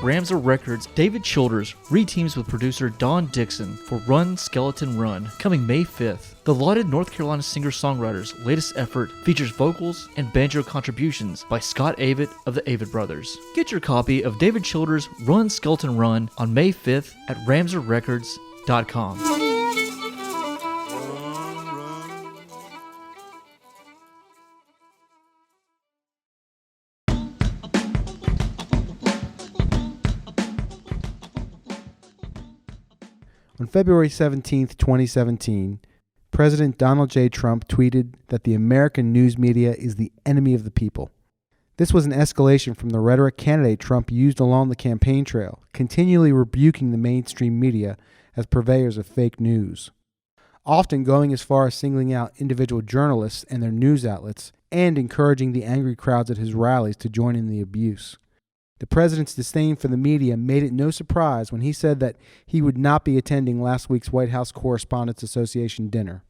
Ramsar Records, David Childers reteams with producer Don Dixon for Run, Skeleton, Run, coming May 5th. The lauded North Carolina singer-songwriter's latest effort features vocals and banjo contributions by Scott Avett of the Avett Brothers. Get your copy of David Childers' Run, Skeleton, Run on May 5th at ramsarrecords.com. On February 17, 2017, President Donald J. Trump tweeted that the American news media is the enemy of the people. This was an escalation from the rhetoric candidate Trump used along the campaign trail, continually rebuking the mainstream media as purveyors of fake news, often going as far as singling out individual journalists and their news outlets and encouraging the angry crowds at his rallies to join in the abuse. The president's disdain for the media made it no surprise when he said that he would not be attending last week's White House Correspondence Association dinner.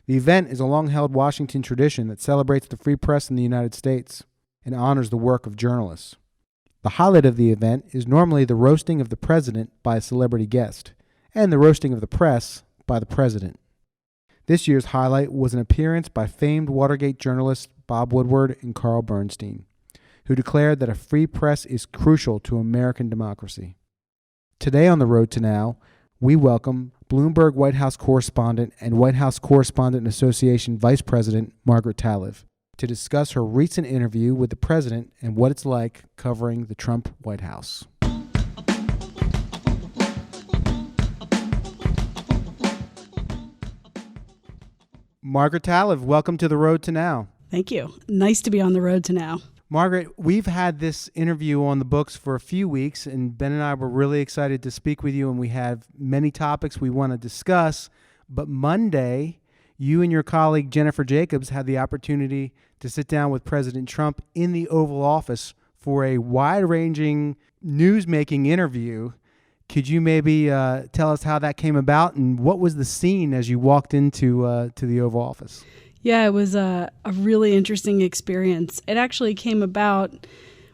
The event is a long-held Washington tradition that celebrates the free press in the United States and honors the work of journalists. The highlight of the event is normally the roasting of the president by a celebrity guest and the roasting of the press by the president. This year's highlight was an appearance by famed Watergate journalists Bob Woodward and Carl Bernstein, who declared that a free press is crucial to American democracy. Today on The Road to Now, we welcome Bloomberg White House correspondent and White House Correspondent Association Vice President Margaret Talev to discuss her recent interview with the president and what it's like covering the Trump White House. Margaret Talev, welcome to The Road to Now. Thank you. Nice to be on The Road to Now. Margaret, we've had this interview on the books for a few weeks, and Ben and I were really excited to speak with you, and we have many topics we want to discuss. But Monday, you and your colleague Jennifer Jacobs had the opportunity to sit down with President Trump in the Oval Office for a wide-ranging news-making interview. Could you maybe tell us how that came about, and what was the scene as you walked into to the Oval Office? Yeah, it was a really interesting experience. It actually came about,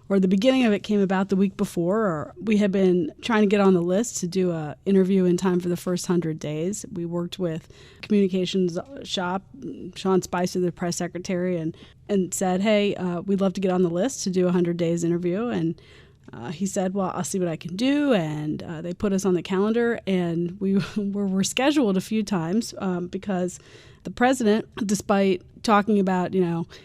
or the beginning of it came about the week before. We had been trying to get on the list to do an interview in time for the first 100 days. We worked with communications shop, Sean Spicer, the press secretary, and said, hey, we'd love to get on the list to do a 100 days interview. And he said, well, I'll see what I can do. And they put us on the calendar, and we were scheduled a few times because the president, despite talking about,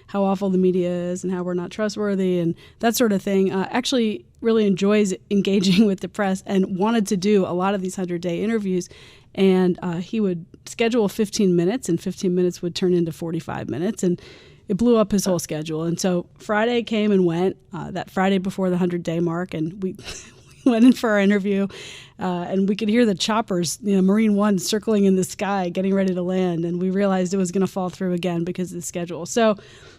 how awful the media is and how we're not trustworthy and that sort of thing, actually really enjoys engaging with the press and wanted to do a lot of these 100-day interviews. And he would schedule 15 minutes, and 15 minutes would turn into 45 minutes. And it blew up his whole schedule. And so Friday came and went, that Friday before the 100-day mark, and we went in for our interview, and we could hear the choppers, Marine One circling in the sky, getting ready to land, and we realized it was going to fall through again because of the schedule. So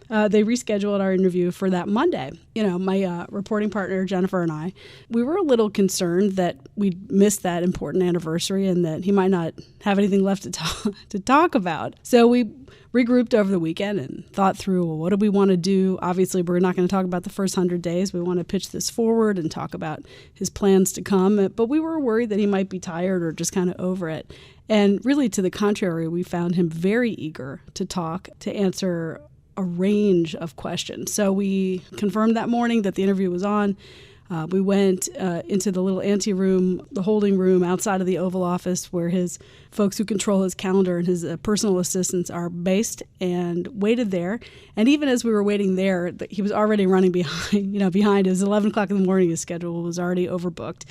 they rescheduled our interview for that Monday. My reporting partner, Jennifer, and I, we were a little concerned that we'd missed that important anniversary and that he might not have anything left to talk about. So we regrouped over the weekend and thought through, well, what do we want to do? Obviously, we're not going to talk about the first 100 days. We want to pitch this forward and talk about his plans to come. But we were worried that he might be tired or just kind of over it. And really, to the contrary, we found him very eager to talk, to answer a range of questions. So we confirmed that morning that the interview was on. We went into the little ante room, the holding room outside of the Oval Office, where his folks who control his calendar and his personal assistants are based, and waited there. And even as we were waiting there, he was already running behind. It was 11 o'clock in the morning. His schedule was already overbooked.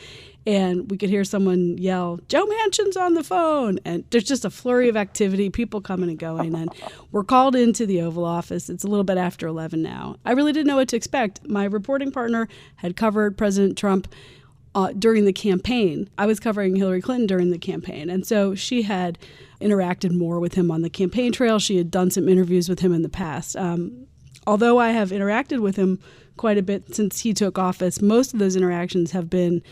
And we could hear someone yell, Joe Manchin's on the phone. And there's just a flurry of activity, people coming and going. And we're called into the Oval Office. It's a little bit after 11 now. I really didn't know what to expect. My reporting partner had covered President Trump during the campaign. I was covering Hillary Clinton during the campaign. And so she had interacted more with him on the campaign trail. She had done some interviews with him in the past. Although I have interacted with him quite a bit since he took office, most of those interactions have been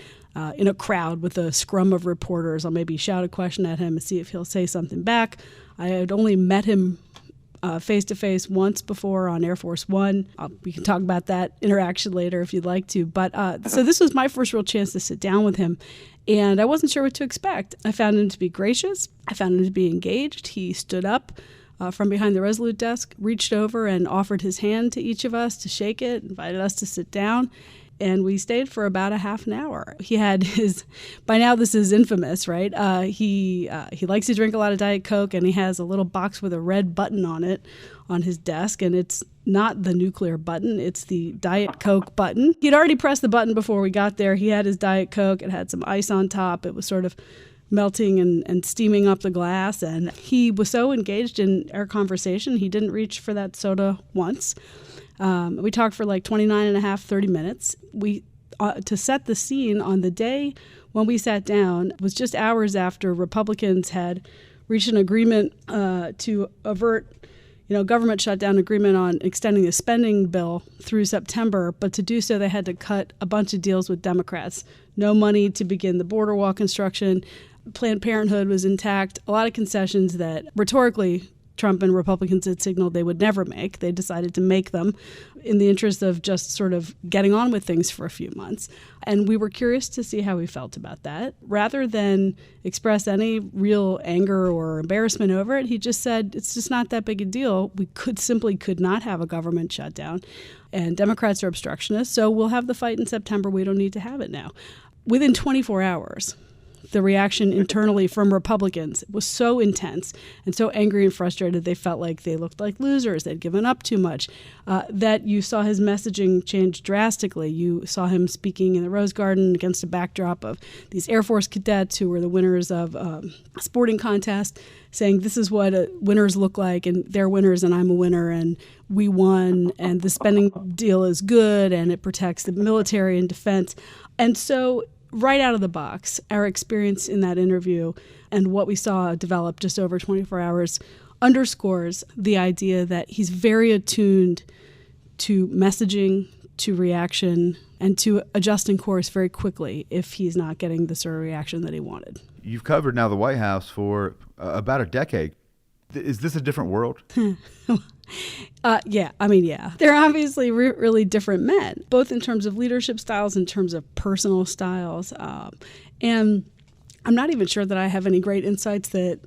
in a crowd with a scrum of reporters. I'll maybe shout a question at him and see if he'll say something back. I had only met him face-to-face once before on Air Force One. We can talk about that interaction later if you'd like to. But so this was my first real chance to sit down with him, and I wasn't sure what to expect. I found him to be gracious. I found him to be engaged. He stood up from behind the Resolute desk, reached over and offered his hand to each of us to shake it, invited us to sit down. And we stayed for about a half an hour. He had by now this is infamous, right? He likes to drink a lot of Diet Coke, and he has a little box with a red button on it on his desk, and it's not the nuclear button, it's the Diet Coke button. He'd already pressed the button before we got there. He had his Diet Coke. It had some ice on top. It was sort of melting and steaming up the glass, and he was so engaged in our conversation, he didn't reach for that soda once. We talked for like 29 and a half, 30 minutes. To set the scene, on the day when we sat down, it was just hours after Republicans had reached an agreement to avert, government shutdown agreement on extending the spending bill through September. But to do so, they had to cut a bunch of deals with Democrats. No money to begin the border wall construction. Planned Parenthood was intact. A lot of concessions that rhetorically Trump and Republicans had signaled they would never make. They decided to make them in the interest of just sort of getting on with things for a few months. And we were curious to see how he felt about that. Rather than express any real anger or embarrassment over it, he just said, it's just not that big a deal. We could not have a government shutdown. And Democrats are obstructionists, so we'll have the fight in September. We don't need to have it now. Within 24 hours, the reaction internally from Republicans was so intense and so angry and frustrated they felt like they looked like losers, they'd given up too much, that you saw his messaging change drastically. You saw him speaking in the Rose Garden against a backdrop of these Air Force cadets who were the winners of a sporting contest, saying this is what winners look like, and they're winners and I'm a winner, and we won, and the spending deal is good, and it protects the military and defense. And so right out of the box, our experience in that interview and what we saw develop just over 24 hours underscores the idea that he's very attuned to messaging, to reaction, and to adjusting course very quickly if he's not getting the sort of reaction that he wanted. You've covered now the White House for about a decade. Is this a different world? Yeah. They're obviously really different men, both in terms of leadership styles, in terms of personal styles. And I'm not even sure that I have any great insights that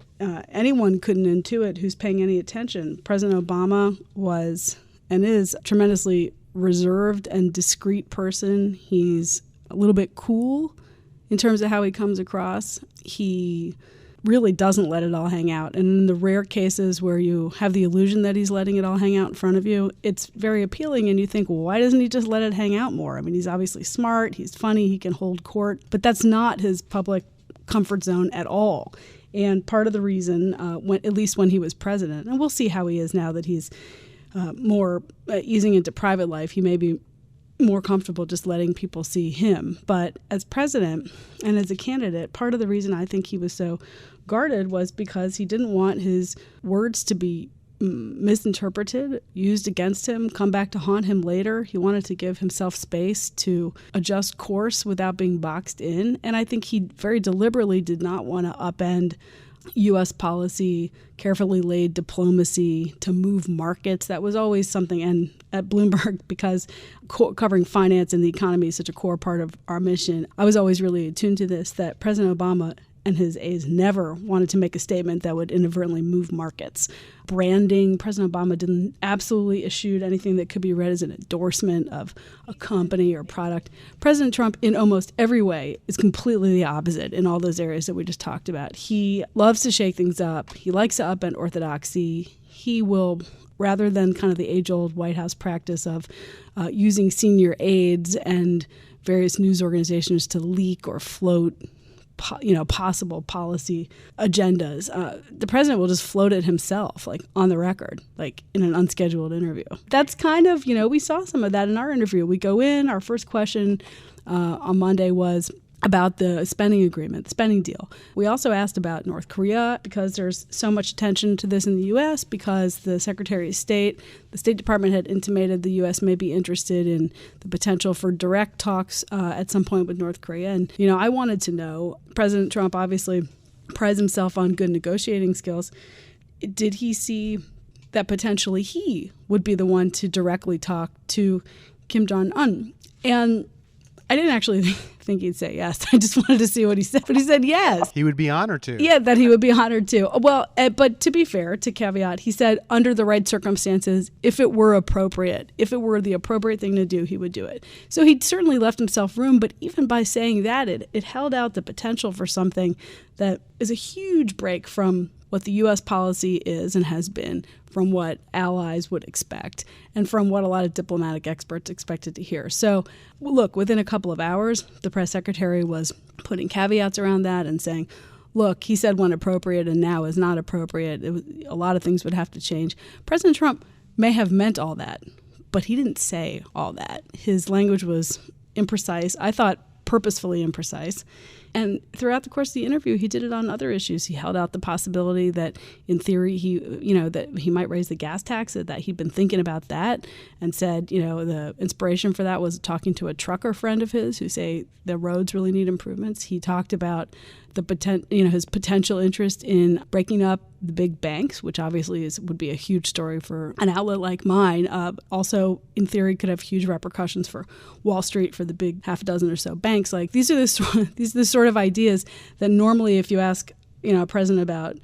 anyone couldn't intuit who's paying any attention. President Obama was and is a tremendously reserved and discreet person. He's a little bit cool in terms of how he comes across. He really doesn't let it all hang out. And in the rare cases where you have the illusion that he's letting it all hang out in front of you, it's very appealing. And you think, well, why doesn't he just let it hang out more? I mean, he's obviously smart. He's funny. He can hold court. But that's not his public comfort zone at all. And part of the reason, at least when he was president, and we'll see how he is now that he's more easing into private life, he may be more comfortable just letting people see him. But as president and as a candidate, part of the reason I think he was so guarded was because he didn't want his words to be misinterpreted, used against him, come back to haunt him later. He wanted to give himself space to adjust course without being boxed in. And I think he very deliberately did not want to upend U.S. policy, carefully laid diplomacy to move markets. That was always something. And at Bloomberg, because covering finance and the economy is such a core part of our mission, I was always really attuned to this, that President Obama and his aides never wanted to make a statement that would inadvertently move markets. Branding, President Obama didn't absolutely issue anything that could be read as an endorsement of a company or product. President Trump, in almost every way, is completely the opposite in all those areas that we just talked about. He loves to shake things up. He likes to upend orthodoxy. He will, rather than kind of the age-old White House practice of using senior aides and various news organizations to leak or float possible policy agendas. The president will just float it himself, like on the record, like in an unscheduled interview. That's kind of, we saw some of that in our interview. We go in, our first question on Monday was about the spending agreement, the spending deal. We also asked about North Korea because there's so much attention to this in the U.S. because the Secretary of State, the State Department had intimated the U.S. may be interested in the potential for direct talks at some point with North Korea. And, I wanted to know, President Trump obviously prides himself on good negotiating skills. Did he see that potentially he would be the one to directly talk to Kim Jong-un. And I didn't actually think he'd say yes. I just wanted to see what he said, but he said yes. He would be honored to. Yeah, that he would be honored to. Well, but to be fair, to caveat, he said under the right circumstances, if it were appropriate, if it were the appropriate thing to do, he would do it. So he certainly left himself room, but even by saying that, it held out the potential for something that is a huge break from what the U.S. policy is and has been, from what allies would expect, and from what a lot of diplomatic experts expected to hear. So, look, within a couple of hours, the press secretary was putting caveats around that and saying, look, he said when appropriate and now is not appropriate. A lot of things would have to change. President Trump may have meant all that, but he didn't say all that. His language was imprecise. I thought purposefully imprecise. And throughout the course of the interview, he did it on other issues. He held out the possibility that, in theory, that he might raise the gas tax, that he'd been thinking about that, and said, the inspiration for that was talking to a trucker friend of his who say the roads really need improvements. He talked about his potential interest in breaking up the big banks, which obviously would be a huge story for an outlet like mine. Also, in theory, could have huge repercussions for Wall Street, for the big half a dozen or so banks. Like these are the sort of ideas that normally, if you ask a president about,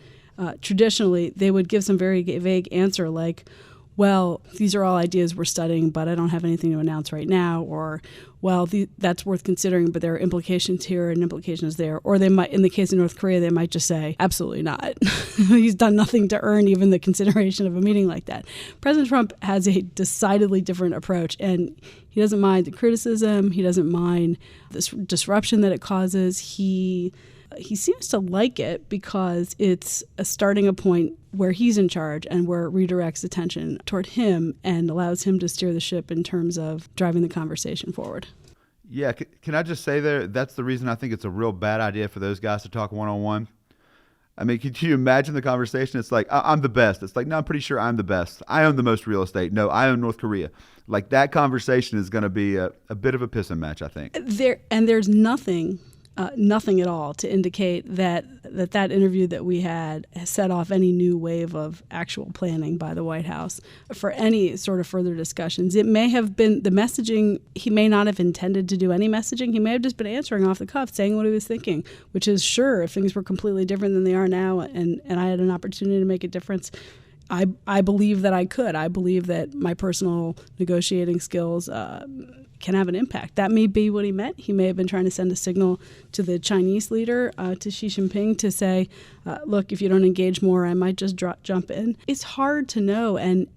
traditionally they would give some very vague answer like, well, these are all ideas we're studying, but I don't have anything to announce right now, or, well, that's worth considering, but there are implications here and implications there. Or they might, in the case of North Korea, they might just say, absolutely not. He's done nothing to earn even the consideration of a meeting like that. President Trump has a decidedly different approach, and he doesn't mind the criticism. He doesn't mind this disruption that it causes. He seems to like it because it's a starting point where he's in charge and where it redirects attention toward him and allows him to steer the ship in terms of driving the conversation forward. Yeah, can I just say that's the reason I think it's a real bad idea for those guys to talk one-on-one. I mean, can you imagine the conversation? It's like, I'm the best. It's like, no, I'm pretty sure I'm the best. I own the most real estate. No, I own North Korea. Like that conversation is going to be a bit of a pissing match, I think. There's nothing at all to indicate that interview that we had has set off any new wave of actual planning by the White House for any sort of further discussions. It may have been the messaging. He may not have intended to do any messaging. He may have just been answering off the cuff, saying what he was thinking, which is, sure, if things were completely different than they are now and I had an opportunity to make a difference, I believe that I could. I believe that my personal negotiating skills can have an impact. That may be what he meant. He may have been trying to send a signal to the Chinese leader, to Xi Jinping, to say, look, if you don't engage more, I might just jump in. It's hard to know. And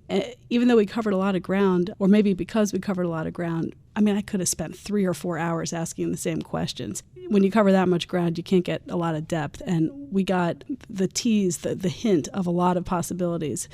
even though we covered a lot of ground, or maybe because we covered a lot of ground, I mean, I could have spent 3 or 4 hours asking the same questions. When you cover that much ground, you can't get a lot of depth. And we got the tease, the hint of a lot of possibilities,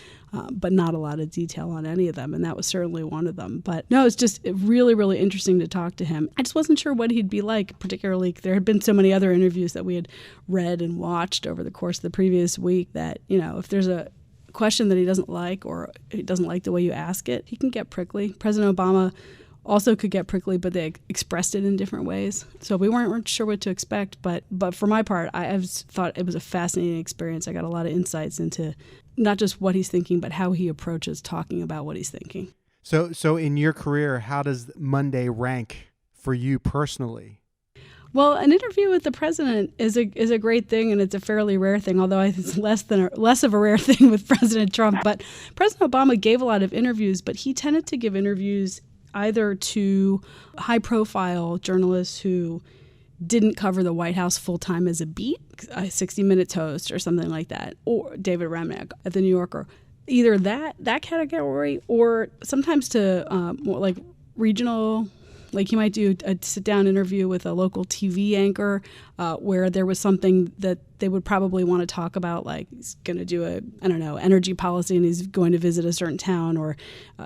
but not a lot of detail on any of them. And that was certainly one of them. But no, it's just really, really interesting to talk to him. I just wasn't sure what he'd be like, particularly there had been so many other interviews that we had read and watched over the course of the previous week that, if there's a question that he doesn't like or he doesn't like the way you ask it, he can get prickly. President Obama also could get prickly, but they expressed it in different ways. So we weren't sure what to expect. But for my part, I thought it was a fascinating experience. I got a lot of insights into not just what he's thinking, but how he approaches talking about what he's thinking. So in your career, how does Monday rank for you personally? Well, an interview with the president is a great thing, and it's a fairly rare thing, although it's less of a rare thing with President Trump. But President Obama gave a lot of interviews, but he tended to give interviews either to high-profile journalists who didn't cover the White House full-time as a beat, a 60 Minutes host or something like that, or David Remnick at The New Yorker. Either that category, or sometimes to more like regional. Like he might do a sit-down interview with a local TV anchor where there was something that they would probably want to talk about, like he's going to do energy policy and he's going to visit a certain town, or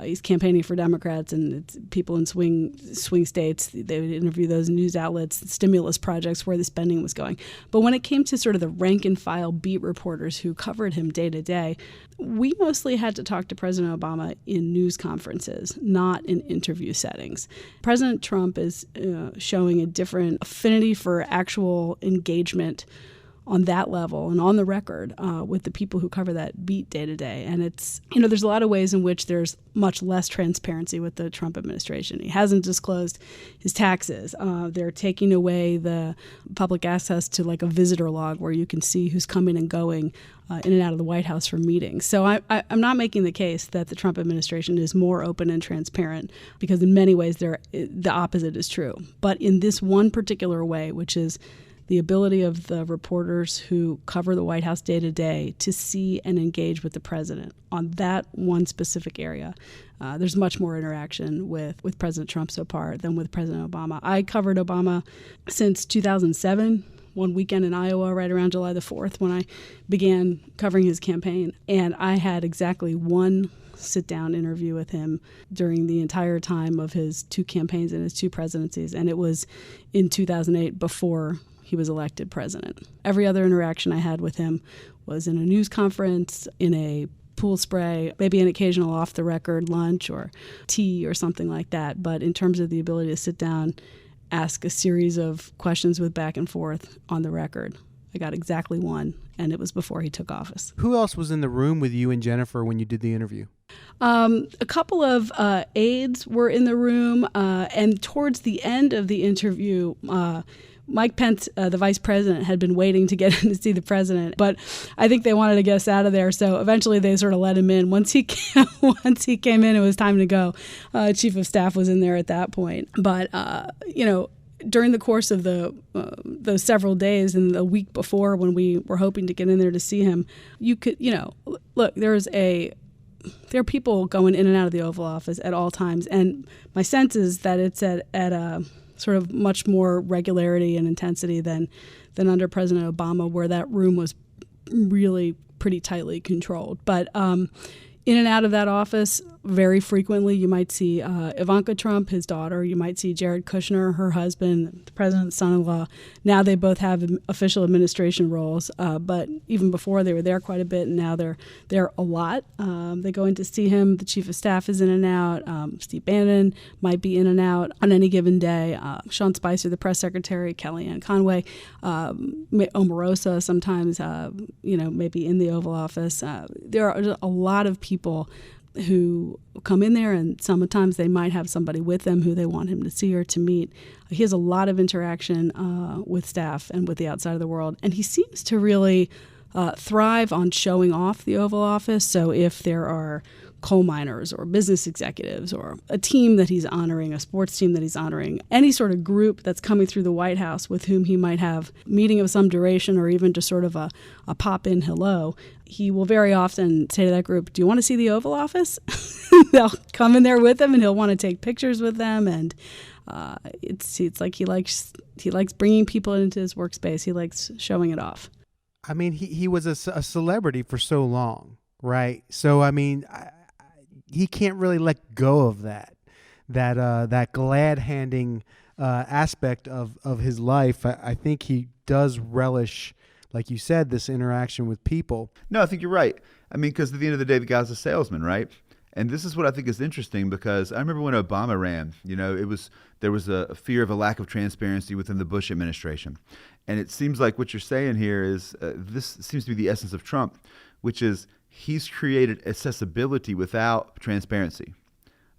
he's campaigning for Democrats and it's people in swing states. They would interview those news outlets, stimulus projects, where the spending was going. But when it came to sort of the rank-and-file beat reporters who covered him day to day, we mostly had to talk to President Obama in news conferences, not in interview settings. President Trump is showing a different affinity for actual engagement on that level and on the record with the people who cover that beat day to day. And it's, there's a lot of ways in which there's much less transparency with the Trump administration. He hasn't disclosed his taxes. They're taking away the public access to like a visitor log where you can see who's coming and going in and out of the White House for meetings. So I'm not making the case that the Trump administration is more open and transparent, because in many ways the opposite is true. But in this one particular way, which is the ability of the reporters who cover the White House day to day to see and engage with the president on that one specific area. There's much more interaction with President Trump so far than with President Obama. I covered Obama since 2007, one weekend in Iowa right around July the 4th when I began covering his campaign. And I had exactly one sit-down interview with him during the entire time of his 2 campaigns and his 2 presidencies. And it was in 2008 before he was elected president. Every other interaction I had with him was in a news conference, in a pool spray, maybe an occasional off-the-record lunch or tea or something like that. But in terms of the ability to sit down, ask a series of questions with back and forth on the record, I got exactly one, and it was before he took office. Who else was in the room with you and Jennifer when you did the interview? A couple of aides were in the room, and towards the end of the interview, Mike Pence, the vice president, had been waiting to get in to see the president, but I think they wanted to get us out of there, so eventually they sort of let him in. Once he came in, it was time to go. Chief of Staff was in there at that point. But, during the course of those several days and the week before when we were hoping to get in there to see him, you could, look, there are people going in and out of the Oval Office at all times, and my sense is that it's at a sort of much more regularity and intensity than under President Obama, where that room was really pretty tightly controlled. But in and out of that office, very frequently, you might see Ivanka Trump, his daughter. You might see Jared Kushner, her husband, the president's son-in-law. Now they both have official administration roles, but even before they were there quite a bit, and now they're there a lot. They go in to see him. The chief of staff is in and out. Steve Bannon might be in and out on any given day. Sean Spicer, the press secretary, Kellyanne Conway, Omarosa sometimes, maybe in the Oval Office. There are a lot of people who come in there, and sometimes they might have somebody with them who they want him to see or to meet. He has a lot of interaction with staff and with the outside of the world, and he seems to really thrive on showing off the Oval Office. So if there are coal miners or business executives or a team that he's honoring, a sports team that he's honoring, any sort of group that's coming through the White House with whom he might have a meeting of some duration or even just sort of a pop-in hello, he will very often say to that group, "Do you want to see the Oval Office?" They'll come in there with him, and he'll want to take pictures with them. And it's like he likes bringing people into his workspace. He likes showing it off. I mean, he was a celebrity for so long, right? So I mean, he can't really let go of that glad-handing aspect of his life. I think he does relish, like you said, this interaction with people. No, I think you're right. I mean, because at the end of the day, the guy's a salesman, right? And this is what I think is interesting, because I remember when Obama ran, there was a fear of a lack of transparency within the Bush administration. And it seems like what you're saying here is this seems to be the essence of Trump, which is he's created accessibility without transparency,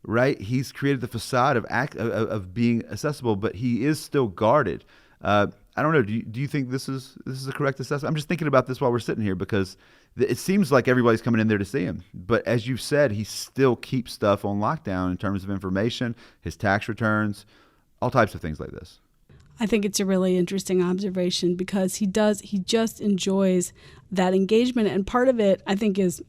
right? He's created the facade of being accessible, but he is still guarded. I don't know. Do you think this is a correct assessment? I'm just thinking about this while we're sitting here, because it seems like everybody's coming in there to see him. But as you've said, he still keeps stuff on lockdown in terms of information, his tax returns, all types of things like this. I think it's a really interesting observation, because he just enjoys that engagement. And part of it, I think, is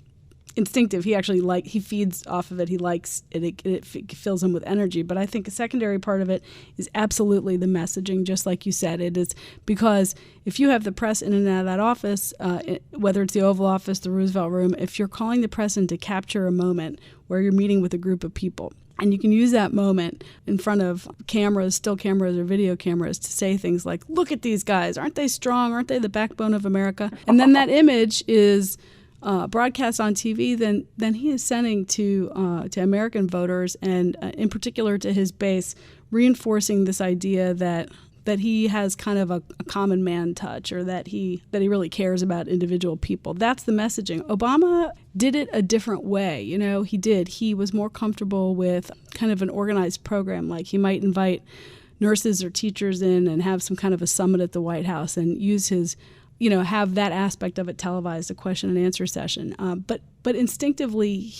instinctive. He feeds off of it. He likes it. It fills him with energy. But I think a secondary part of it is absolutely the messaging, just like you said. It is because if you have the press in and out of that office, whether it's the Oval Office, the Roosevelt Room, if you're calling the press in to capture a moment where you're meeting with a group of people, and you can use that moment in front of cameras, still cameras or video cameras, to say things like, "Look at these guys. Aren't they strong? Aren't they the backbone of America?" And then that image is broadcast on TV, then he is sending to American voters, and in particular to his base, reinforcing this idea that that he has kind of a common man touch, or that he really cares about individual people. That's the messaging. Obama did it a different way. He was more comfortable with kind of an organized program. Like he might invite nurses or teachers in and have some kind of a summit at the White House and use his, have that aspect of it televised, a question and answer session. But instinctively,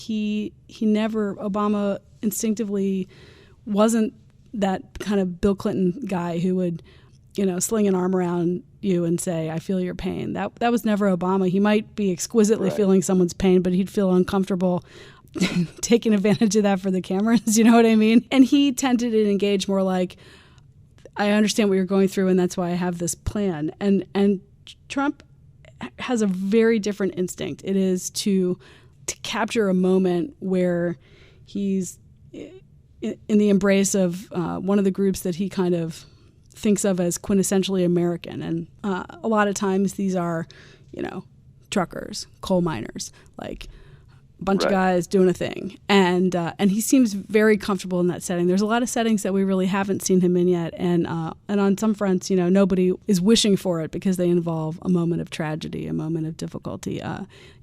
Obama instinctively wasn't that kind of Bill Clinton guy who would, sling an arm around you and say, I feel your pain. That was never Obama. He might be exquisitely feeling someone's pain, but he'd feel uncomfortable taking advantage of that for the cameras. You know what I mean? And he tended to engage more like, I understand what you're going through, and that's why I have this plan. And Trump has a very different instinct. It is to capture a moment where he's in the embrace of one of the groups that he kind of thinks of as quintessentially American. And a lot of times these are, truckers, coal miners, like a bunch of guys doing a thing. And he seems very comfortable in that setting. There's a lot of settings that we really haven't seen him in yet. And on some fronts, nobody is wishing for it because they involve a moment of tragedy, a moment of difficulty.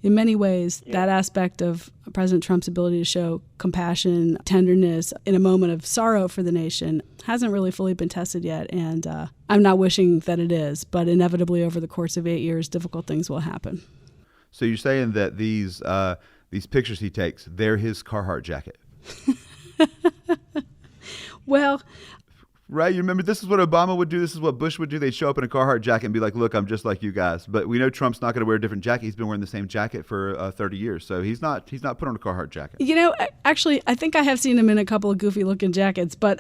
In many ways, that aspect of President Trump's ability to show compassion, tenderness in a moment of sorrow for the nation hasn't really fully been tested yet. And I'm not wishing that it is, but inevitably over the course of 8 years, difficult things will happen. So you're saying that these pictures he takes, they're his Carhartt jacket. Well, right? You remember, this is what Obama would do. This is what Bush would do. They'd show up in a Carhartt jacket and be like, look, I'm just like you guys. But we know Trump's not going to wear a different jacket. He's been wearing the same jacket for 30 years. So he's not put on a Carhartt jacket. Actually, I think I have seen him in a couple of goofy looking jackets. But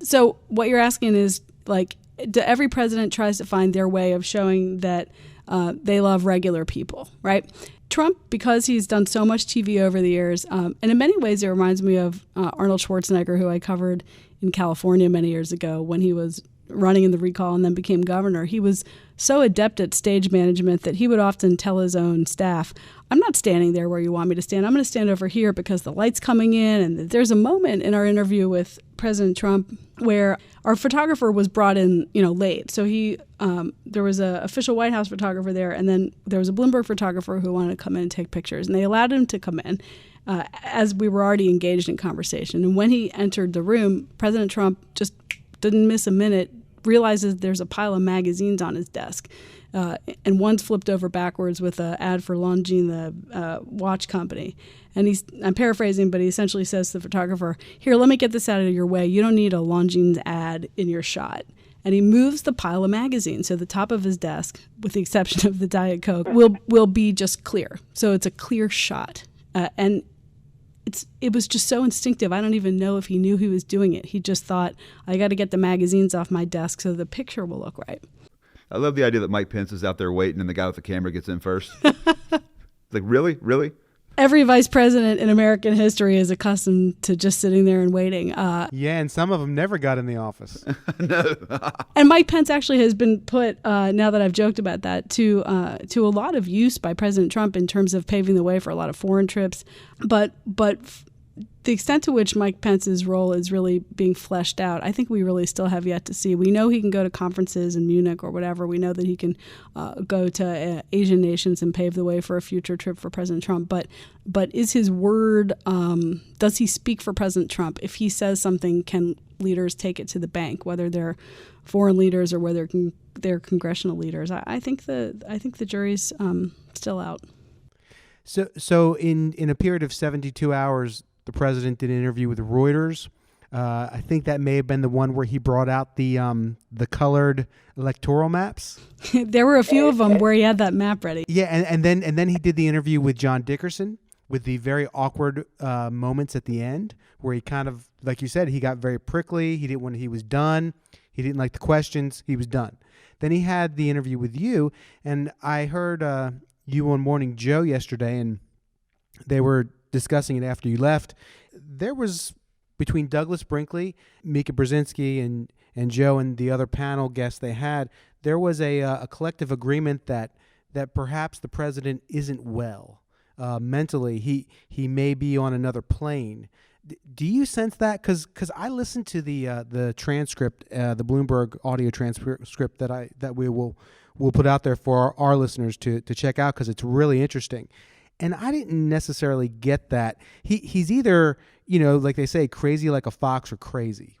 so what you're asking is, like, every president tries to find their way of showing that they love regular people, right? Trump, because he's done so much TV over the years, and in many ways it reminds me of Arnold Schwarzenegger, who I covered in California many years ago when he was running in the recall and then became governor. He was so adept at stage management that he would often tell his own staff, I'm not standing there where you want me to stand. I'm going to stand over here because the light's coming in. And there's a moment in our interview with President Trump where our photographer was brought in, late. So there was an official White House photographer there, and then there was a Bloomberg photographer who wanted to come in and take pictures. And they allowed him to come in as we were already engaged in conversation. And when he entered the room, President Trump just didn't miss a minute, realizes there's a pile of magazines on his desk. And one's flipped over backwards with an ad for Longines, the watch company. And I'm paraphrasing, but he essentially says to the photographer, here, let me get this out of your way. You don't need a Longines ad in your shot. And he moves the pile of magazines. So the top of his desk, with the exception of the Diet Coke, will be just clear. So it's a clear shot. And it was just so instinctive. I don't even know if he knew he was doing it. He just thought, I got to get the magazines off my desk so the picture will look right. I love the idea that Mike Pence is out there waiting and the guy with the camera gets in first. Like, really? Really? Every vice president in American history is accustomed to just sitting there and waiting. Yeah, and some of them never got in the office. No. And Mike Pence actually has been put, now that I've joked about that, to a lot of use by President Trump in terms of paving the way for a lot of foreign trips. But the extent to which Mike Pence's role is really being fleshed out, I think we really still have yet to see. We know he can go to conferences in Munich or whatever. We know that he can go to Asian nations and pave the way for a future trip for President Trump. But is his word, does he speak for President Trump? If he says something, can leaders take it to the bank, whether they're foreign leaders or whether they're congressional leaders? I think the jury's still out. So in a period of 72 hours, the president did an interview with Reuters. I think that may have been the one where he brought out the colored electoral maps. There were a few of them where he had that map ready. Yeah, and then he did the interview with John Dickerson with the very awkward moments at the end where he kind of, like you said, he got very prickly. When he was done, he didn't like the questions. He was done. Then he had the interview with you, and I heard you on Morning Joe yesterday, and they were discussing it after you left. There was, between Douglas Brinkley, Mika Brzezinski, and Joe and the other panel guests they had, there was a collective agreement that perhaps the president isn't well mentally. He may be on another plane. Do you sense that? Because I listened to the transcript, the Bloomberg audio transcript that we'll put out there for our listeners to check out, because it's really interesting. And I didn't necessarily get that. He's either, like they say, crazy like a fox or crazy.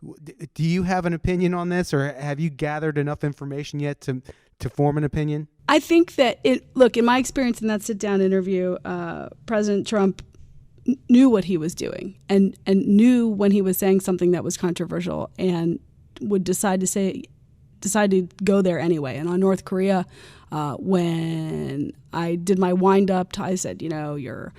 Do you have an opinion on this, or have you gathered enough information yet to form an opinion? I think that in my experience in that sit-down interview, President Trump knew what he was doing and knew when he was saying something that was controversial and would decide to go there anyway. And on North Korea, when I did my wind up, I said, you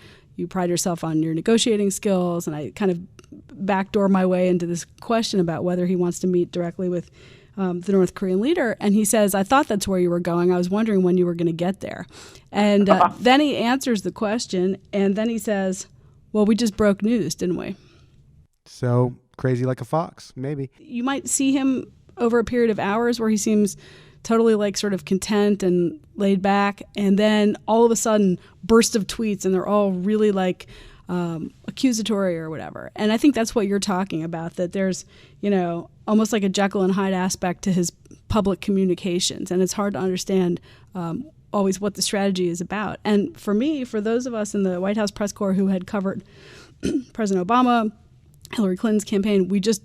pride yourself on your negotiating skills, and I kind of backdoor my way into this question about whether he wants to meet directly with the North Korean leader. And he says, I thought that's where you were going. I was wondering when you were going to get there. And then he answers the question, and then he says, well, we just broke news, didn't we? So crazy like a fox, maybe. You might see him over a period of hours where he seems totally like sort of content and laid back, and then all of a sudden burst of tweets, and they're all really like accusatory or whatever. And I think that's what you're talking about, that there's, almost like a Jekyll and Hyde aspect to his public communications, and it's hard to understand always what the strategy is about. And for me, for those of us in the White House press corps who had covered President Obama, Hillary Clinton's campaign, we just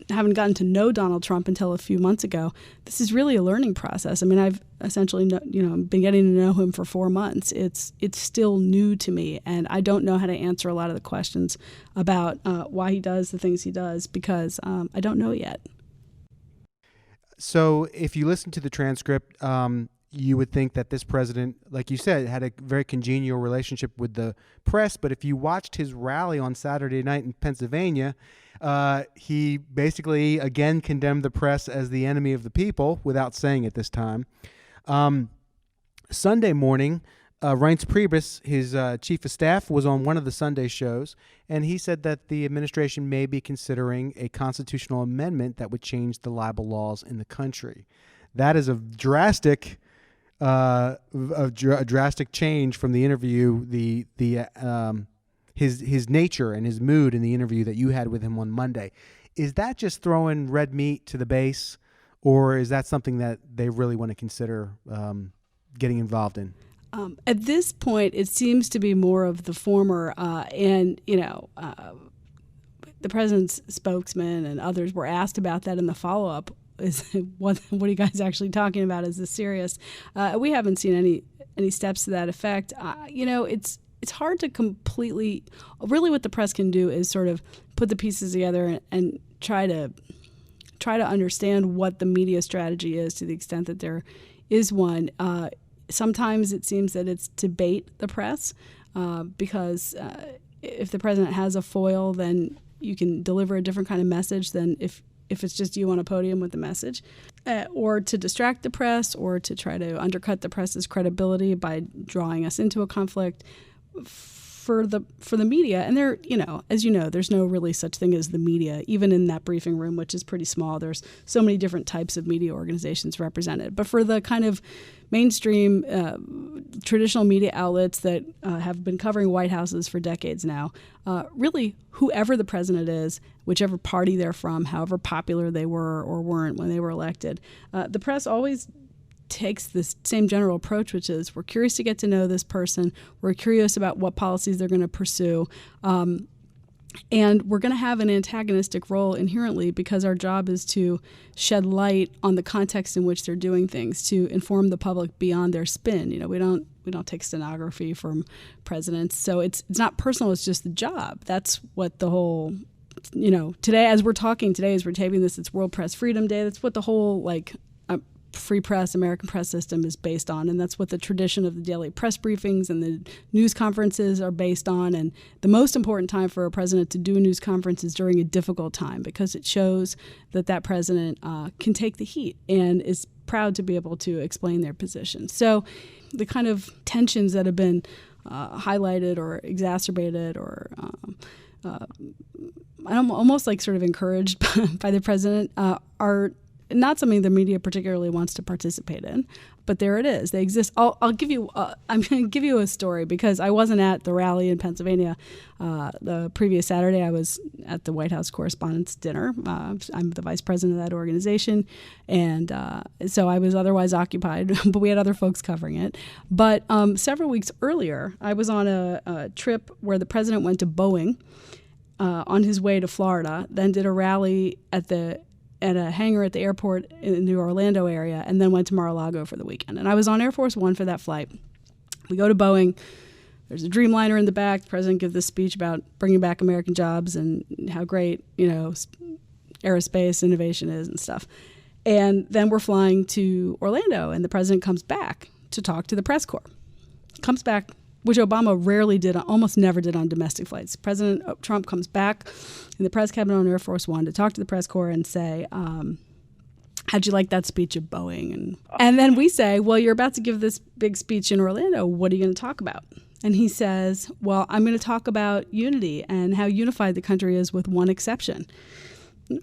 haven't gotten to know Donald Trump until a few months ago. This is really a learning process. I mean, I've essentially been getting to know him for 4 months. It's still new to me, and I don't know how to answer a lot of the questions about why he does the things he does, because I don't know yet. So if you listen to the transcript, you would think that this president, like you said, had a very congenial relationship with the press. But if you watched his rally on Saturday night in Pennsylvania, he basically again condemned the press as the enemy of the people without saying it this time. Sunday morning, Reince Priebus, his chief of staff, was on one of the Sunday shows, and he said that the administration may be considering a constitutional amendment that would change the libel laws in the country. That is a drastic change from the interview, his nature and his mood in the interview that you had with him on Monday. Is that just throwing red meat to the base, or is that something that they really want to consider getting involved in? At this point, it seems to be more of the former, and the president's spokesman and others were asked about that in the follow-up. Is what are you guys actually talking about? Is this serious? We haven't seen any steps to that effect. It's hard to completely. Really, what the press can do is sort of put the pieces together and try to understand what the media strategy is, to the extent that there is one. Sometimes it seems that it's to bait the press, because if the president has a foil, then you can deliver a different kind of message than if it's just you on a podium with the message, or to distract the press, or to try to undercut the press's credibility by drawing us into a conflict for the media. And there, as you know, there's no really such thing as the media, even in that briefing room, which is pretty small. There's so many different types of media organizations represented. But for the kind of mainstream traditional media outlets that have been covering White Houses for decades now, really whoever the president is, whichever party they're from, however popular they were or weren't when they were elected, the press always takes this same general approach, which is we're curious to get to know this person. We're curious about what policies they're going to pursue. And we're going to have an antagonistic role inherently, because our job is to shed light on the context in which they're doing things, to inform the public beyond their spin. We don't take stenography from presidents. So it's not personal, it's just the job. That's what the whole, today as we're taping this, it's World Press Freedom Day. That's what the whole free press, American press system is based on, and that's what the tradition of the daily press briefings and the news conferences are based on. And the most important time for a president to do a news conference is during a difficult time, because it shows that president can take the heat and is proud to be able to explain their position. So the kind of tensions that have been highlighted or exacerbated or I'm almost like sort of encouraged by the president are not something the media particularly wants to participate in, but there it is. They exist. I'll give you. I'm going to give you a story because I wasn't at the rally in Pennsylvania the previous Saturday. I was at the White House Correspondence dinner. I'm the vice president of that organization, and so I was otherwise occupied, but we had other folks covering it. But several weeks earlier, I was on a trip where the president went to Boeing on his way to Florida, then did a rally at a hangar at the airport in the Orlando area, and then went to Mar-a-Lago for the weekend. And I was on Air Force One for that flight. We go to Boeing. There's a Dreamliner in the back. The president gives this speech about bringing back American jobs and how great, aerospace innovation is and stuff. And then we're flying to Orlando, and the president comes back to talk to the press corps. Comes back, which Obama rarely did, almost never did on domestic flights. President Trump comes back in the press cabin on Air Force One to talk to the press corps and say, how'd you like that speech at Boeing? And then we say, well, you're about to give this big speech in Orlando. What are you going to talk about? And he says, well, I'm going to talk about unity and how unified the country is with one exception.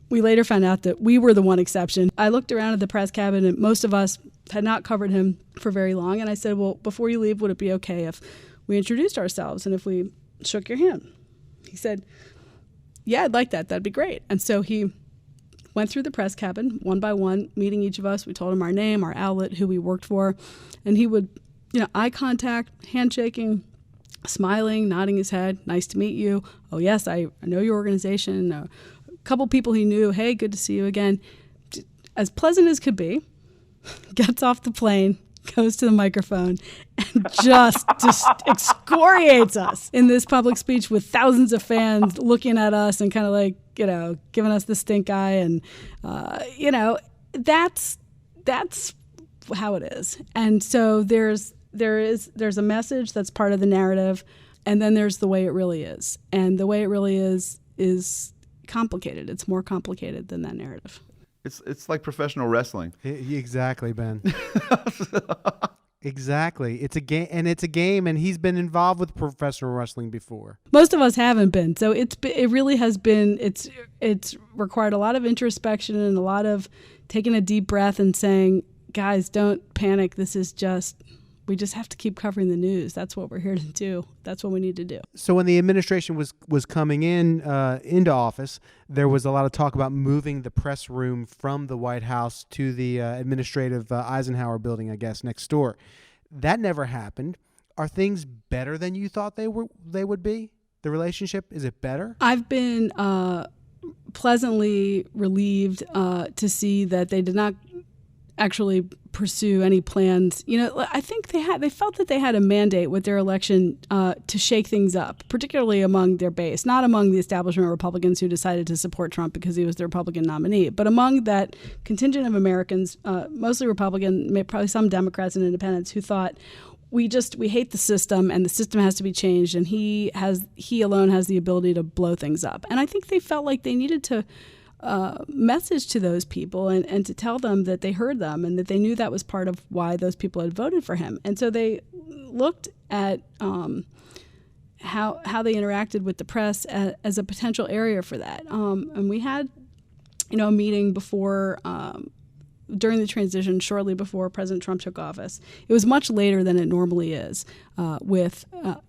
We later found out that we were the one exception. I looked around at the press cabin, and most of us had not covered him for very long. And I said, well, before you leave, would it be okay if we introduced ourselves and if we shook your hand? He said, yeah, I'd like that. That'd be great. And so he went through the press cabin one by one, meeting each of us. We told him our name, our outlet, who we worked for. And he would, eye contact, handshaking, smiling, nodding his head. Nice to meet you. Oh, yes, I know your organization. A couple people he knew. Hey, good to see you again. As pleasant as could be, gets off the plane, goes to the microphone, and just excoriates us in this public speech with thousands of fans looking at us and kind of like, giving us the stink eye. And, that's how it is. And so there's a message that's part of the narrative, and then there's the way it really is. And the way it really is complicated. It's more complicated than that narrative. It's like professional wrestling. Exactly, Ben. Exactly. It's a game, and he's been involved with professional wrestling before. Most of us haven't been. So it really has been, it's required a lot of introspection and a lot of taking a deep breath and saying, guys, don't panic. We just have to keep covering the news. That's what we're here to do. That's what we need to do. So when the administration was coming into office, there was a lot of talk about moving the press room from the White House to the administrative Eisenhower building, I guess, next door. That never happened. Are things better than you thought they would be? The relationship, is it better? I've been pleasantly relieved to see that they did not actually pursue any plans. I think they felt that they had a mandate with their election to shake things up, particularly among their base, not among the establishment Republicans who decided to support Trump because he was the Republican nominee, but among that contingent of Americans, mostly Republican, probably some Democrats and independents, who thought, we hate the system and the system has to be changed, and he alone has the ability to blow things up. And I think they felt like they needed to message to those people and to tell them that they heard them and that they knew that was part of why those people had voted for him. And so they looked at how they interacted with the press as a potential area for that. And we had, a meeting before, during the transition, shortly before President Trump took office. It was much later than it normally is with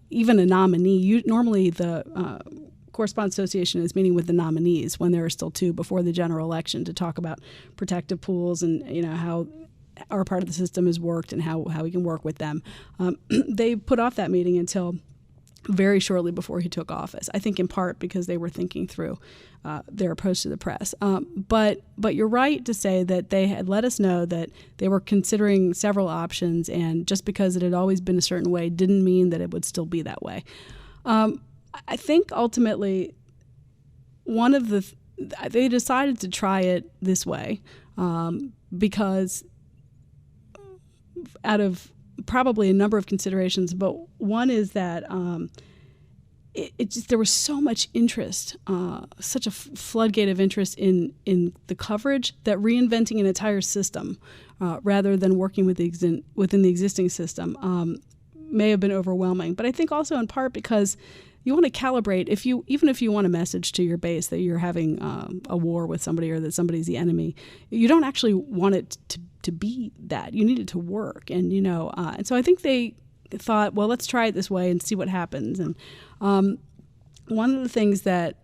even a nominee. Normally the Correspondence Association is meeting with the nominees when there are still two before the general election to talk about protective pools and how our part of the system has worked and how we can work with them. They put off that meeting until very shortly before he took office, I think in part because they were thinking through their approach to the press. But you're right to say that they had let us know that they were considering several options, and just because it had always been a certain way didn't mean that it would still be that way. I think ultimately they decided to try it this way because out of probably a number of considerations, but one is that there was so much interest, such a floodgate of interest in the coverage that reinventing an entire system rather than working within the existing system may have been overwhelming. But I think also in part because you want to calibrate even if you want a message to your base that you're having a war with somebody or that somebody's the enemy. You don't actually want it to be that. You need it to work, and and so I think they thought, well, let's try it this way and see what happens. And one of the things that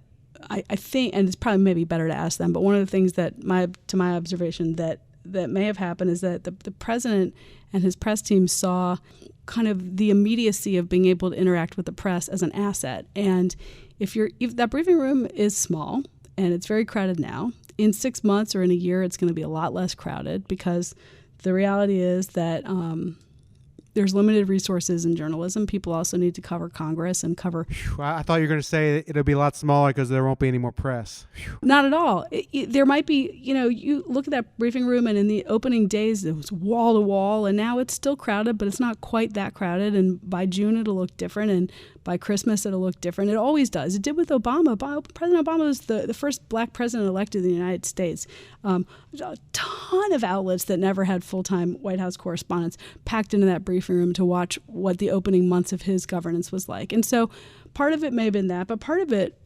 I think, and it's probably maybe better to ask them, but one of the things that to my observation that may have happened is that the president and his press team saw kind of the immediacy of being able to interact with the press as an asset. And if that briefing room is small and it's very crowded now, in 6 months or in a year, it's going to be a lot less crowded, because the reality is that there's limited resources in journalism. People also need to cover Congress and cover... I thought you were going to say it'll be a lot smaller because there won't be any more press. Not at all. There might be, you look at that briefing room, and in the opening days, it was wall to wall, and now it's still crowded, but it's not quite that crowded. And by June, it'll look different, and by Christmas, it'll look different. It always does. It did with Obama. President Obama was the first black president elected in the United States. A ton of outlets that never had full-time White House correspondents packed into that briefing room to watch what the opening months of his governance was like. And so part of it may have been that, but part of it,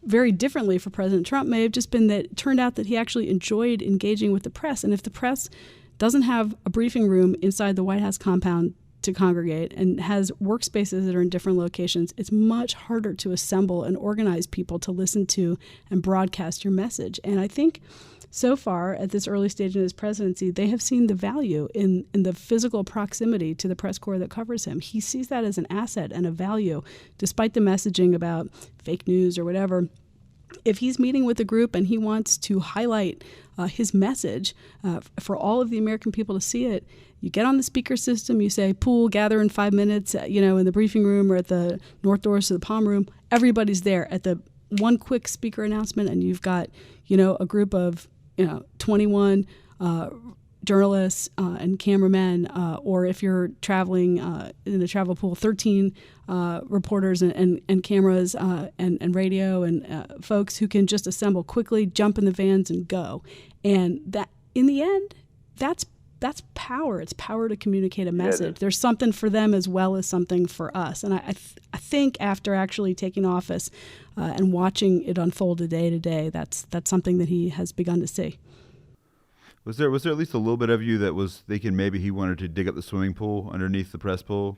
very differently for President Trump, may have just been that it turned out that he actually enjoyed engaging with the press. And if the press doesn't have a briefing room inside the White House compound to congregate and has workspaces that are in different locations, it's much harder to assemble and organize people to listen to and broadcast your message. And I think so far, at this early stage in his presidency, they have seen the value in the physical proximity to the press corps that covers him. He sees that as an asset and a value, despite the messaging about fake news or whatever. If he's meeting with a group and he wants to highlight his message for all of the American people to see it, you get on the speaker system, you say, pool, gather in 5 minutes, in the briefing room or at the north doors to the Palm Room. Everybody's there at the one quick speaker announcement, and you've got, a group of 21 journalists and cameramen, or if you're traveling in a travel pool, 13 reporters and cameras and radio and folks who can just assemble quickly, jump in the vans and go. And that, in the end, that's power. It's power to communicate a message. There's something for them as well as something for us. And I think after actually taking office and watching it unfold day to day, that's something that he has begun to see. Was there at least a little bit of you that was thinking maybe he wanted to dig up the swimming pool underneath the press pool?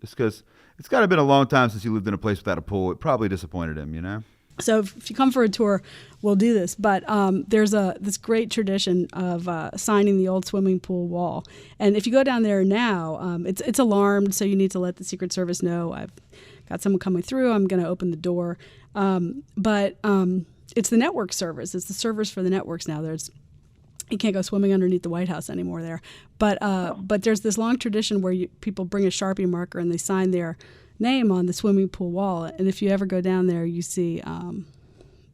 Just because it's got to have been a long time since he lived in a place without a pool. It probably disappointed him, So if you come for a tour, we'll do this. But there's this great tradition of signing the old swimming pool wall. And if you go down there now, it's alarmed, so you need to let the Secret Service know. I've got someone coming through. I'm going to open the door. But it's the network servers. It's the servers for the networks now. You can't go swimming underneath the White House anymore there. But there's this long tradition where people bring a Sharpie marker and they sign their name on the swimming pool wall. And if you ever go down there, you see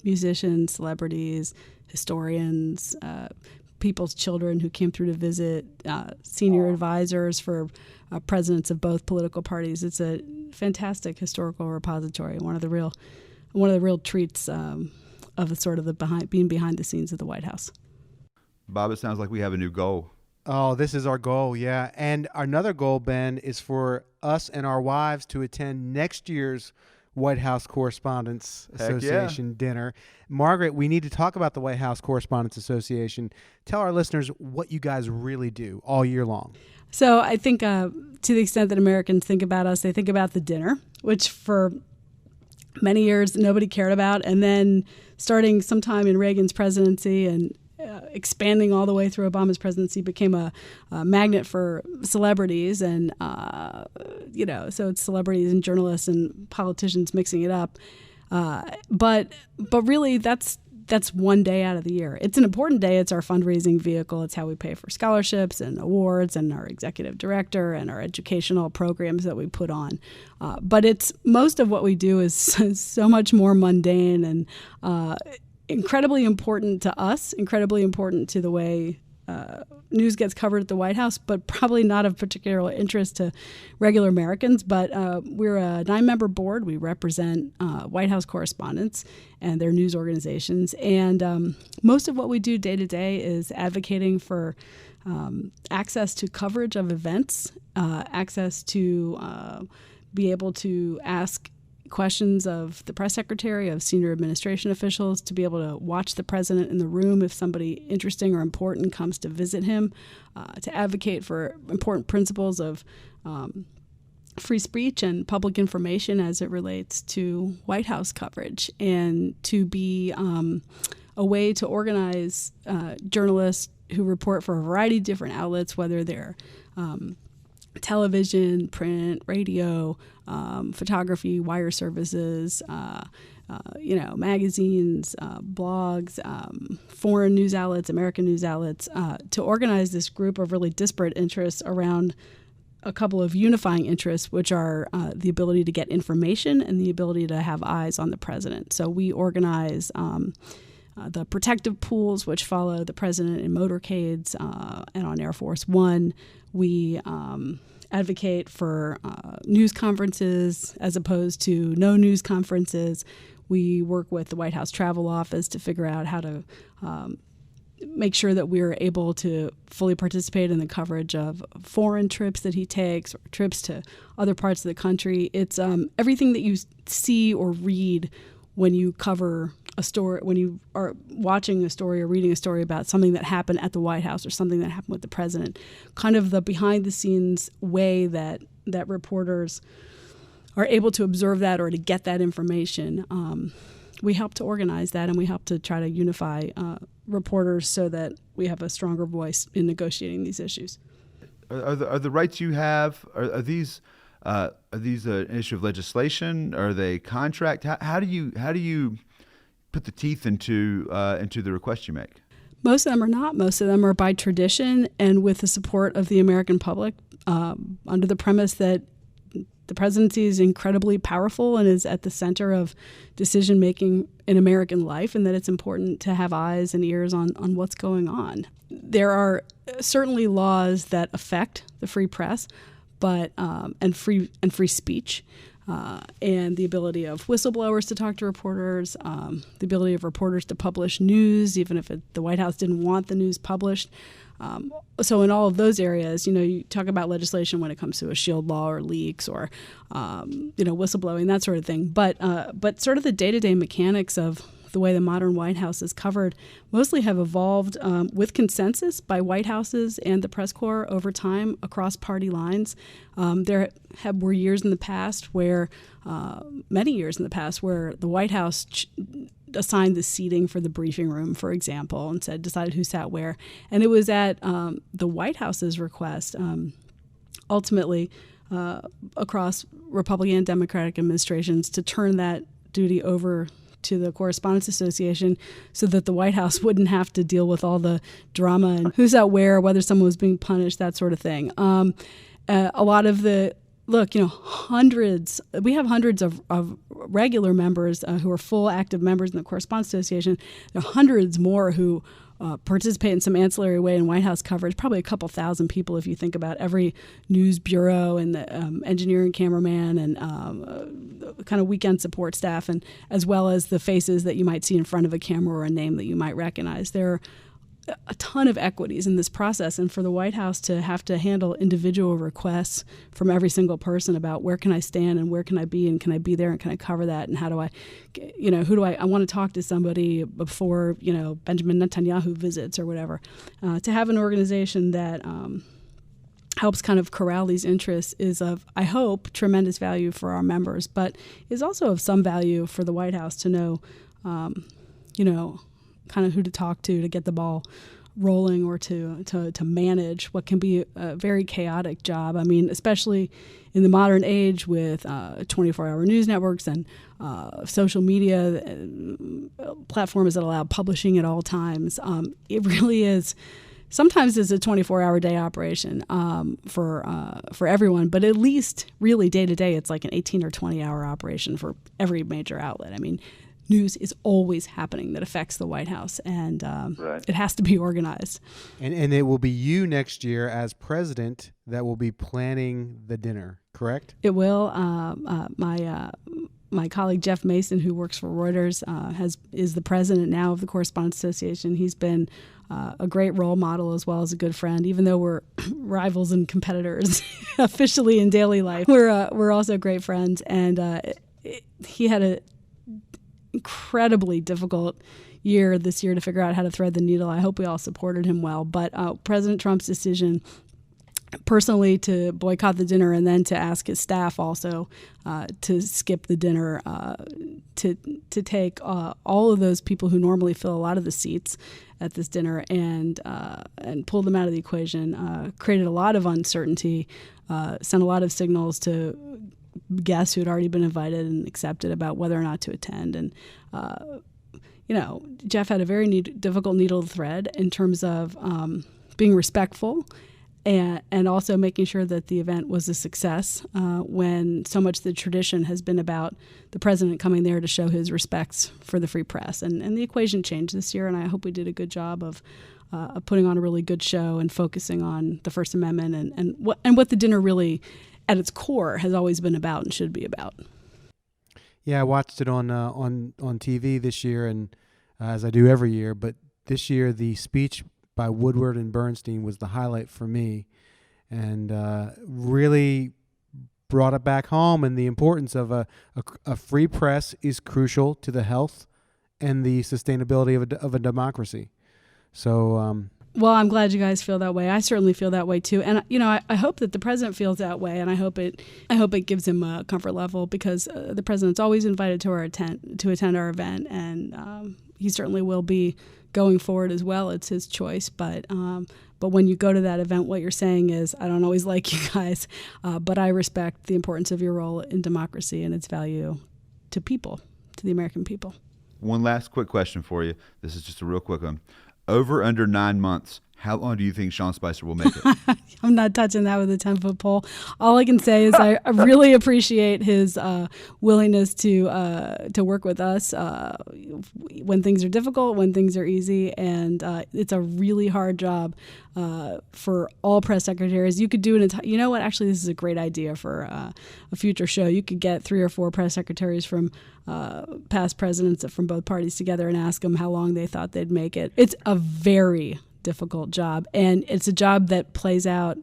musicians, celebrities, historians, people's children who came through to visit, senior advisors for presidents of both political parties. It's a fantastic historical repository, one of the real treats of being behind the scenes of the White House. Bob, it sounds like we have a new goal. Oh, this is our goal, yeah. And another goal, Ben, is for us and our wives to attend next year's White House Correspondence Association dinner. Margaret, we need to talk about the White House Correspondence Association. Tell our listeners what you guys really do all year long. So I think to the extent that Americans think about us, they think about the dinner, which for many years nobody cared about. And then starting sometime in Reagan's presidency and expanding all the way through Obama's presidency, became a magnet for celebrities, and so it's celebrities and journalists and politicians mixing it up. But really, that's one day out of the year. It's an important day. It's our fundraising vehicle. It's how we pay for scholarships and awards and our executive director and our educational programs that we put on. But it's most of what we do is so much more mundane and incredibly important to us, incredibly important to the way news gets covered at the White House, but probably not of particular interest to regular Americans. But we're a 9-member board. We represent White House correspondents and their news organizations. And most of what we do day to day is advocating for access to coverage of events, access to be able to ask questions of the press secretary, of senior administration officials, to be able to watch the president in the room if somebody interesting or important comes to visit him, to advocate for important principles of free speech and public information as it relates to White House coverage, and to be a way to organize journalists who report for a variety of different outlets, whether they're television, print, radio, photography, wire services, magazines, blogs, foreign news outlets, American news outlets, to organize this group of really disparate interests around a couple of unifying interests, which are the ability to get information and the ability to have eyes on the president. So we organize the protective pools, which follow the president in motorcades and on Air Force One. We advocate for news conferences as opposed to no news conferences. We work with the White House Travel Office to figure out how to make sure that we're able to fully participate in the coverage of foreign trips that he takes, or trips to other parts of the country. It's everything that you see or read when you cover a story, when you are watching a story or reading a story about something that happened at the White House or something that happened with the president. Kind of the behind-the-scenes way that reporters are able to observe that or to get that information. We help to organize that, and we help to try to unify reporters so that we have a stronger voice in negotiating these issues. Are the rights you have, are these an issue of legislation? Are they contract? How do you put the teeth into the requests you make? Most of them are not. Most of them are by tradition and with the support of the American public, under the premise that the presidency is incredibly powerful and is at the center of decision-making in American life, and that it's important to have eyes and ears on what's going on. There are certainly laws that affect the free press, but and free speech, and the ability of whistleblowers to talk to reporters, the ability of reporters to publish news, even if the White House didn't want the news published. So in all of those areas, you talk about legislation when it comes to a shield law or leaks or, whistleblowing, that sort of thing. But sort of the day-to-day mechanics of the way the modern White House is covered mostly have evolved with consensus by White Houses and the press corps over time across party lines. There were years in the past where, many years in the past, where the White House assigned the seating for the briefing room, for example, and decided who sat where. And it was at the White House's request, ultimately, across Republican and Democratic administrations, to turn that duty over to the Correspondence Association so that the White House wouldn't have to deal with all the drama and who's out where, whether someone was being punished, that sort of thing. A lot of the we have hundreds of regular members who are full active members in the Correspondence Association. There are hundreds more who participate in some ancillary way in White House coverage, probably a couple thousand people if you think about every news bureau and the engineering cameraman and kind of weekend support staff, and as well as the faces that you might see in front of a camera or a name that you might recognize. There are a ton of equities in this process, and for the White House to have to handle individual requests from every single person about where can I stand and where can I be and can I be there and can I cover that and how do I, I want to talk to somebody before, Benjamin Netanyahu visits or whatever. To have an organization that helps kind of corral these interests is of, I hope, tremendous value for our members, but is also of some value for the White House to know, kind of who to talk to get the ball rolling or to manage what can be a very chaotic job. I mean, especially in the modern age with 24-hour news networks and social media platforms that allow publishing at all times. It really is. Sometimes it's a 24-hour day operation for everyone, but at least really day to day, it's like an 18 or 20-hour operation for every major outlet. I mean, news is always happening that affects the White House, and right. It has to be organized. And it will be you next year as president that will be planning the dinner, correct? It will. My colleague Jeff Mason, who works for Reuters, is the president now of the Correspondence Association. He's been a great role model as well as a good friend. Even though we're rivals and competitors officially in daily life, we're also great friends. And he had a incredibly difficult year this year to figure out how to thread the needle. I hope we all supported him well. But President Trump's decision personally to boycott the dinner and then to ask his staff also to skip the dinner, to take all of those people who normally fill a lot of the seats at this dinner and pull them out of the equation, created a lot of uncertainty, sent a lot of signals to guests who had already been invited and accepted about whether or not to attend. And Jeff had a very difficult needle to thread in terms of being respectful and also making sure that the event was a success when so much of the tradition has been about the president coming there to show his respects for the free press. And the equation changed this year, and I hope we did a good job of putting on a really good show and focusing on the First Amendment and what the dinner really, at its core, has always been about and should be about. Yeah, I watched it on TV this year, and as I do every year. But this year, the speech by Woodward and Bernstein was the highlight for me, and really brought it back home. And the importance of a free press is crucial to the health and the sustainability of a democracy. So. Well, I'm glad you guys feel that way. I certainly feel that way too, and I hope that the president feels that way, and I hope it gives him a comfort level, because the president's always invited to attend our event, and he certainly will be going forward as well. It's his choice, but when you go to that event, what you're saying is, I don't always like you guys, but I respect the importance of your role in democracy and its value to people, to the American people. One last quick question for you. This is just a real quick one. Over under 9 months, how long do you think Sean Spicer will make it? I'm not touching that with a 10-foot pole. All I can say is I really appreciate his willingness to work with us when things are difficult, when things are easy, and it's a really hard job for all press secretaries. You could do you know what? Actually, this is a great idea for a future show. You could get 3 or 4 press secretaries from past presidents from both parties together and ask them how long they thought they'd make it. It's a very difficult job, and it's a job that plays out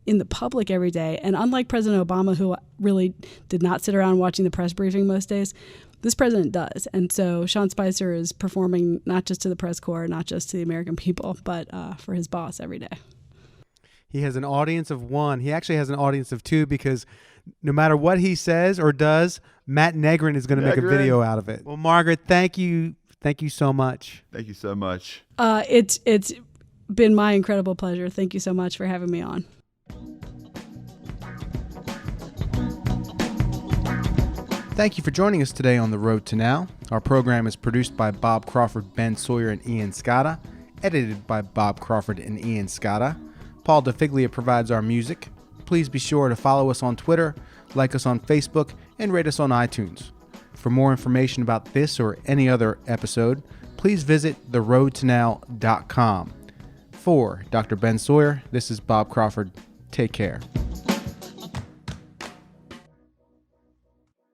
in the public every day. And unlike President Obama, who really did not sit around watching the press briefing most days, this president does. And so Sean Spicer is performing not just to the press corps, not just to the American people, but for his boss every day. He has an audience of 1. He actually has an audience of 2, because no matter what he says or does, Matt Negrin is going to make a video out of it. Well, Margaret, thank you. Thank you so much. Thank you so much. It's been my incredible pleasure. Thank you so much for having me on. Thank you for joining us today on The Road to Now. Our program is produced by Bob Crawford, Ben Sawyer, and Ian Scotta, edited by Bob Crawford and Ian Scotta. Paul DeFiglia provides our music. Please be sure to follow us on Twitter, like us on Facebook, and rate us on iTunes. For more information about this or any other episode, please visit theroadtonow.com. For Dr. Ben Sawyer, this is Bob Crawford. Take care.